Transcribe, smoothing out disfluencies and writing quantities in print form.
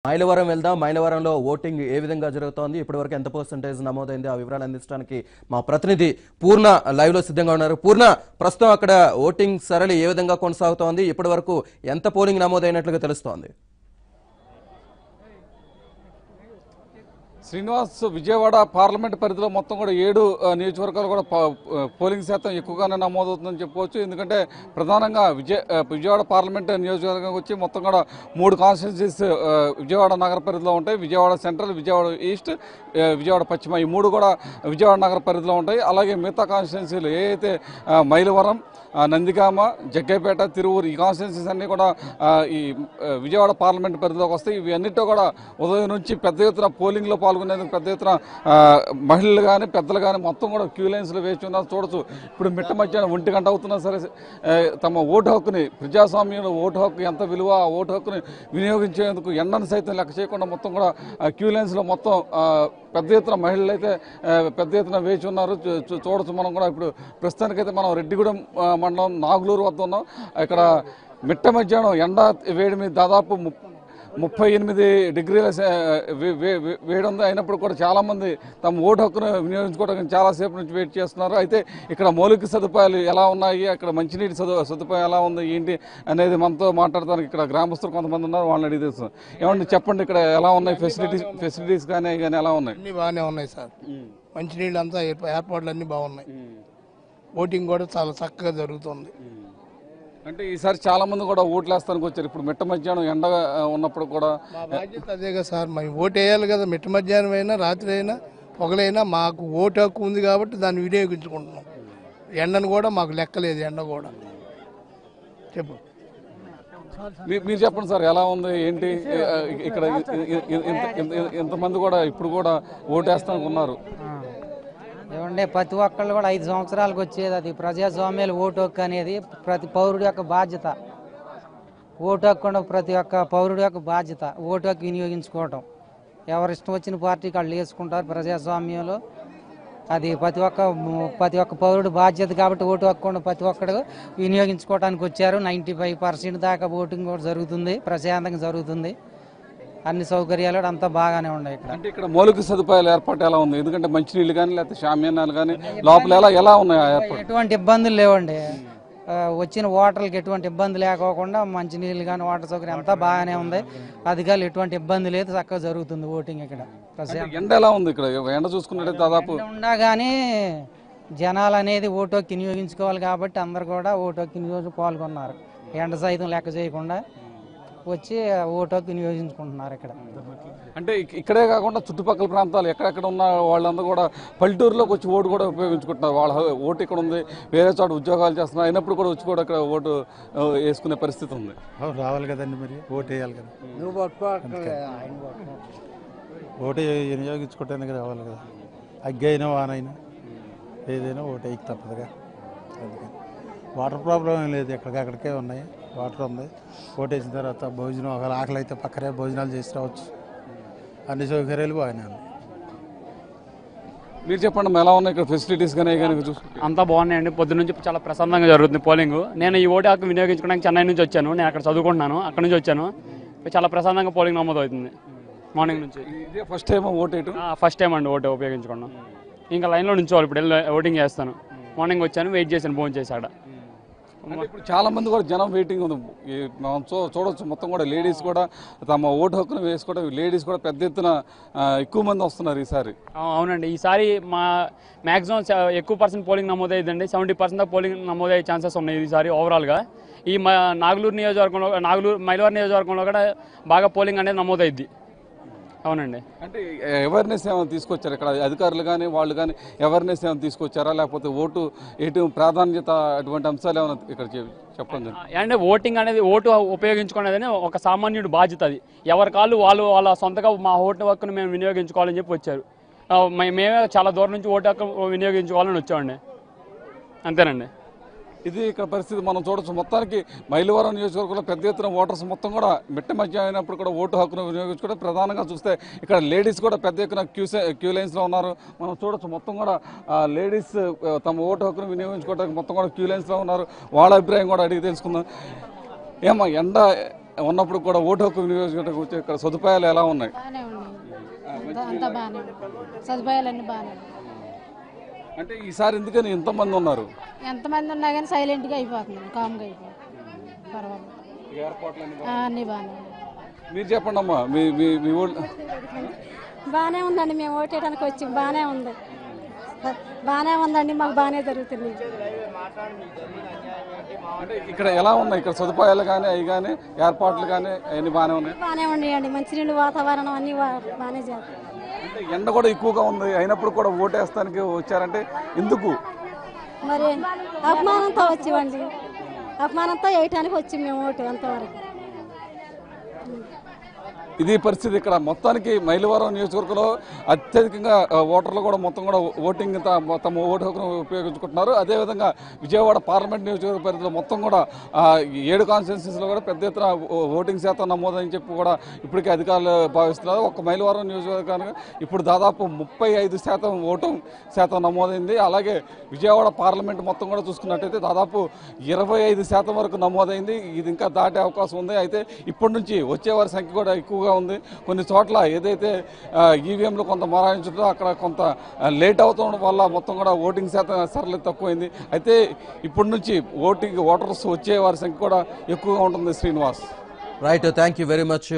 మైలవరం వెళ్దాం. మైలవరంలో ఓటింగ్ ఏ విధంగా జరుగుతోంది, ఇప్పటివరకు ఎంత పర్సెంటేజ్ నమోదైంది, ఆ వివరాలు అందించడానికి మా ప్రతినిధి పూర్ణ లైవ్ లో సిద్ధంగా ఉన్నారు. పూర్ణ, ప్రస్తుతం అక్కడ ఓటింగ్ సరళి ఏ విధంగా కొనసాగుతోంది, ఇప్పటివరకు ఎంత పోలింగ్ నమోదైనట్లుగా తెలుస్తోంది? శ్రీనివాస్, విజయవాడ పార్లమెంట్ పరిధిలో మొత్తం కూడా 7 నియోజకవర్గాలు కూడా పోలింగ్ శాతం ఎక్కువగానే నమోదవుతుందని చెప్పుకోవచ్చు. ఎందుకంటే ప్రధానంగా విజయవాడ పార్లమెంట్ నియోజకవర్గం వచ్చి మొత్తం కూడా 3 కాన్స్టిట్యున్సీస్ విజయవాడ నగర పరిధిలో ఉంటాయి. విజయవాడ సెంట్రల్, విజయవాడ ఈస్ట్, విజయవాడ పశ్చిమ, ఈ 3 కూడా విజయవాడ నగర పరిధిలో ఉంటాయి. అలాగే మిగతా కాన్స్టిట్యున్సీలు ఏదైతే మైలవరం, నందిగామ, జగ్గైపేట, తిరువూరు, ఈ కాన్స్టిట్యున్సీస్ అన్నీ కూడా ఈ విజయవాడ పార్లమెంట్ పరిధిలోకి వస్తాయి. ఇవి అన్నింటిలో కూడా ఉదయం నుంచి పెద్ద ఎత్తున పోలింగ్లో పాల్గొనేందుకు పెద్ద ఎత్తున మహిళలు కానీ పెద్దలు కానీ మొత్తం కూడా క్యూ లైన్స్లో వేచి ఉన్నారు. చూడొచ్చు, ఇప్పుడు మిట్ట మధ్యాహ్నం 1 గంట అవుతున్నా సరే తమ ఓటు హక్కుని, ప్రజాస్వామ్యంలో ఓటు హక్కు ఎంత విలువ, ఓటు హక్కుని వినియోగించేందుకు ఎండను సైతం లెక్క చేయకుండా మొత్తం కూడా క్యూ లైన్స్లో మొత్తం పెద్ద ఎత్తున మహిళలు అయితే పెద్ద ఎత్తున వేచి ఉన్నారు. చూడొచ్చు, మనం కూడా ఇప్పుడు ప్రస్తుతానికైతే మనం రెడ్డిగూడెం మండలం నాగులూరు వద్ద ఉన్నాం. ఇక్కడ మిట్ట మధ్యాహ్నం ఎండ వేడి మీద దాదాపు 38 డిగ్రీల వేడి ఉంది. అయినప్పుడు కూడా చాలామంది తమ ఓటు హక్కును వినియోగించుకోవడానికి చాలాసేపు నుంచి వెయిట్ చేస్తున్నారు. అయితే ఇక్కడ మౌలిక సదుపాయాలు ఎలా ఉన్నాయి, అక్కడ మంచినీటి సదుపాయం ఎలా ఉంది, ఏంటి అనేది మనతో మాట్లాడడానికి ఇక్కడ గ్రామస్తులు కొంతమంది ఉన్నారు. వాళ్ళని అడిగి తెలుస్తుంది. ఏమంటే చెప్పండి, ఇక్కడ ఎలా ఉన్నాయి ఫెసిలిటీస్ కానీ ఎలా ఉన్నాయి? అన్నీ బాగానే ఉన్నాయి సార్. మంచినీళ్ళు అంతా ఏర్పాట్లు అన్నీ బాగున్నాయి. ఓటింగ్ కూడా చాలా చక్కగా జరుగుతుంది. అంటే ఈసారి చాలా మంది కూడా ఓట్లు వేస్తానికి వచ్చారు. ఇప్పుడు మిట్ట మధ్యాహ్నం ఎండ ఉన్నప్పుడు కూడా మా బాధ్యత అదేగా సార్, మేము ఓటు వేయాలి కదా. మిట్ట మధ్యాహ్నం అయినా, రాత్రి అయినా, పొగలైనా మాకు ఓటు హక్కు ఉంది కాబట్టి దాన్ని వినియోగించుకుంటున్నాం. ఎండను కూడా మాకు లెక్కలేదు, ఎండ కూడా. చెప్పు, మీరు చెప్పండి సార్, ఎలా ఉంది ఏంటి? ఇక్కడ ఇంతమంది కూడా ఇప్పుడు కూడా ఓటు వేస్తానికి ఉన్నారు. ఏమంటే ప్రతి ఒక్కళ్ళు కూడా 5 సంవత్సరాలకు వచ్చేది అది ప్రజాస్వామ్యాలు ఓటు హక్కు అనేది ప్రతి పౌరుడి యొక్క బాధ్యత. ఓటు హక్కు ప్రతి ఒక్క పౌరుడి యొక్క బాధ్యత ఓటు హక్కు వినియోగించుకోవటం. ఎవరు ఇష్టం వచ్చిన పార్టీకి వాళ్ళు వేసుకుంటారు ప్రజాస్వామ్యంలో. అది ప్రతి ఒక్క పౌరుడు బాధ్యత కాబట్టి ఓటు హక్కు ప్రతి ఒక్కడు వినియోగించుకోవడానికి వచ్చారు. 95% దాకా ఓటింగ్ కూడా జరుగుతుంది, ప్రశాంతంగా జరుగుతుంది. అన్ని సౌకర్యాలు అంతా బాగానే ఉన్నాయి ఇక్కడ. అంటే ఇక్కడ మౌలిక సదుపాయాల ఏర్పాటు ఎలా ఉంది? ఎందుకంటే మంచినీళ్ళు కానీ లేకపోతే షామియానాలు కానీ లోపల ఎలా ఉన్నాయి? ఎటువంటి ఇబ్బందులు లేవండి. వచ్చిన ఓటర్లకు ఎటువంటి ఇబ్బంది లేకోకుండా మంచినీళ్ళు కానీ వాటర్ సౌకర్యం అంతా బాగానే ఉంది. అధికారులు ఎటువంటి ఇబ్బంది లేదు, చక్కగా జరుగుతుంది ఓటింగ్ ఇక్కడ. ఎండ ఎలా ఉంది? ఇక్కడ ఎండ చూసుకున్నట్టే దాదాపు ఉన్నా కానీ జనాలు అనేది ఓటు హక్కు వినియోగించుకోవాలి కాబట్టి అందరు కూడా ఓటు హక్కు వినియోగించి పాల్గొన్నారు. ఎండ సైతం లెక్క చేయకుండా వచ్చి ఓటు హక్కు వినియోగించుకుంటున్నారు ఇక్కడ. అంటే ఇక్కడే కాకుండా చుట్టుపక్కల ప్రాంతాలు ఎక్కడెక్కడ ఉన్న వాళ్ళందరూ కూడా పల్లెటూరులోకి వచ్చి ఓటు కూడా ఉపయోగించుకుంటున్నారు. వాళ్ళ ఓటు ఇక్కడ ఉంది, వేరే చోట ఉద్యోగాలు చేస్తున్నారు, అయినప్పుడు కూడా వచ్చి కూడా ఇక్కడ ఓటు వేసుకునే పరిస్థితి ఉంది. రావాలి కదండి, మరి ఓటు వేయాలి కదా. ఓటు వినియోగించుకోవటానికి రావాలి కదా. అగ్గి అయినా వానైనా ఏదైనా ఓటు వేయక తప్పదుగా. అందుకని వాటర్ ప్రాబ్లం ఏం లేదు, ఎక్కడికక్కడికే ఉన్నాయి, వాటర్ ఉంది. ఓటు వేసిన తర్వాత భోజనం, ఒకవేళ ఆకలి అయితే పక్కనే భోజనాలు చేసి రావచ్చు. అన్ని సౌకర్యాలు బాగానే ఉన్నాయి. మీరు చెప్పండి, ఎలా ఉన్నాయి ఇక్కడ ఫెసిలిటీస్ కానీ? అంతా బాగున్నాయండి. పొద్దు నుంచి చాలా ప్రశాంతంగా జరుగుతుంది పోలింగ్. నేను ఈ ఓటు హక్కు వినియోగించుకోవడానికి చెన్నై నుంచి వచ్చాను. నేను అక్కడ చదువుకుంటున్నాను, అక్కడ నుంచి వచ్చాను. చాలా ప్రశాంతంగా పోలింగ్ నమోదు అవుతుంది మార్నింగ్ నుంచి. ఇదే ఫస్ట్ టైం ఓటు వేయటం? ఫస్ట్ టైం అండి ఓటు ఉపయోగించుకున్నాను. ఇంకా లైన్లో నుంచోవాలి, ఇప్పుడు వెళ్ళి ఓటింగ్ చేస్తాను. మార్నింగ్ వచ్చాను, వెయిట్ చేశాను, భోజనం చేశాడ. ఇప్పుడు చాలా మంది కూడా జనం వెయిటింగ్ ఉంది. మనం చూడవచ్చు, మొత్తం కూడా లేడీస్ కూడా తమ ఓటు హక్కును వేసుకోవడం, లేడీస్ కూడా పెద్ద ఎత్తున ఎక్కువ మంది వస్తున్నారు ఈసారి. అవునండి, ఈసారి మ్యాక్సిమం ఎక్కువ పర్సెంట్ పోలింగ్ నమోదయ్యిందండి. 70% పోలింగ్ నమోదయ్యే ఛాన్సెస్ ఉన్నాయి ఈసారి ఓవరాల్గా. ఈ నాగులూరు నియోజకవర్గంలో, మైలవరం నియోజకవర్గంలో కూడా బాగా పోలింగ్ అనేది నమోదయ్యింది. అవునండి. అంటే అవేర్నెస్ ఏమైనా తీసుకొచ్చారు ఇక్కడ అధికారులు కానీ వాళ్ళు కానీ? అవేర్నెస్ ఏమైనా తీసుకొచ్చారా, లేకపోతే ఓటు ఎటు ప్రాధాన్యత అటువంటి అంశాలు ఏమైనా ఇక్కడ చెప్పండి. అంటే ఓటింగ్ అనేది, ఓటు ఉపయోగించుకునేదని ఒక సామాన్యుడి బాధ్యత. అది ఎవరి కాళ్ళు వాళ్ళ సొంతగా మా ఓటు హక్కును మేము వినియోగించుకోవాలని చెప్పి వచ్చారు. మేమే చాలా దూరం నుంచి ఓటు హక్కు వినియోగించుకోవాలని వచ్చామండి. అంతేనండి. ఇది ఇక్కడ పరిస్థితి మనం చూడొచ్చు. మొత్తానికి మైలవరం నియోజకవర్గంలో పెద్ద ఎత్తున ఓటర్స్ మొత్తం కూడా మిట్ట మధ్య అయినప్పుడు కూడా ఓటు హక్కును వినియోగించుకోవడం. ప్రధానంగా చూస్తే ఇక్కడ లేడీస్ కూడా పెద్ద ఎత్తున క్యూ లైన్స్లో ఉన్నారు. మనం చూడొచ్చు, మొత్తం కూడా లేడీస్ తమ ఓటు హక్కును వినియోగించుకోవడానికి మొత్తం కూడా క్యూ లైన్స్లో ఉన్నారు. వాళ్ళ అభిప్రాయం కూడా అడిగి తెలుసుకుందాం. ఏమో ఎండ ఉన్నప్పుడు కూడా ఓటు హక్కు వినియోగించుకోవడానికి వచ్చే ఇక్కడ సదుపాయాలు ఎలా ఉన్నాయి? బాగానే ఉన్నాయి, అంతా బాగానే ఉన్నాయి, సదుపాయాలన్నీ బాగానే ఉన్నాయి. అంటే ఈసారి ఎందుకని ఇంతమంది ఉన్నారు? ఎంతమంది ఉన్నా కానీ సైలెంట్గా అయిపోతుంది, కామ్గా అయిపోతుంది, పర్వాలేదు, అన్నీ బాగానే ఉన్నాయి. మీరు చెప్పండి అమ్మా, మీ మీ మీ ఊళ్ళో బాగానే ఉందండి. మేము ఓటేయడానికి వచ్చి బాగానే ఉంది, బాగానే ఉందండి, మాకు బాగానే జరుగుతుంది. అంటే ఇక్కడ ఎలా ఉన్నాయి? ఇక్కడ సదుపాయాలు కానీ అవి కానీ ఏర్పాట్లు కానీ అవన్నీ బాగానే ఉన్నాయి? బాగానే ఉన్నాయండి, మంచినీళ్ళు వాతావరణం అన్నీ బాగానే చేస్తాం. అంటే ఎండ కూడా ఎక్కువగా ఉంది, అయినప్పుడు కూడా ఓటేస్తానికి వచ్చారంటే ఎందుకు? మరి అభిమానంతో వచ్చివండి, అభిమానంతో వేయటానికి వచ్చి మేము ఓటు అంతవరకు. ఇది పరిస్థితి. ఇక్కడ మొత్తానికి మైలవరం నియోజకవర్గంలో అత్యధికంగా ఓటర్లు కూడా మొత్తం కూడా ఓటింగ్ మొత్తం ఓటు హక్కును ఉపయోగించుకుంటున్నారు. అదేవిధంగా విజయవాడ పార్లమెంట్ నియోజకవర్గ పరిధిలో మొత్తం కూడా 7 కాన్స్టిట్యున్సీస్లో కూడా పెద్ద ఎత్తున ఓటింగ్ శాతం నమోదని చెప్పి కూడా ఇప్పటికే అధికారులు భావిస్తున్నారు. ఒక మైలవరం నియోజకవర్గానికి ఇప్పుడు దాదాపు 35% ఓటింగ్ శాతం నమోదైంది. అలాగే విజయవాడ పార్లమెంట్ మొత్తం కూడా చూసుకున్నట్టయితే దాదాపు 25% వరకు నమోదైంది. ఇది ఇంకా దాటే అవకాశం ఉంది. అయితే ఇప్పటి నుంచి వచ్చేవారి సంఖ్య కూడా ఎక్కువగా ఉంది. కొన్ని చోట్ల ఏదైతే ఈవీఎంలు కొంత మొరాయించడం అక్కడ కొంత లేట్ అవుతుండడం వల్ల మొత్తం కూడా ఓటింగ్ శాతం సరళత తక్కువైంది. అయితే ఇప్పటి నుంచి ఓటర్స్ వచ్చే వారి సంఖ్య కూడా ఎక్కువగా ఉంటుంది. Srinivas, right, thank you very much.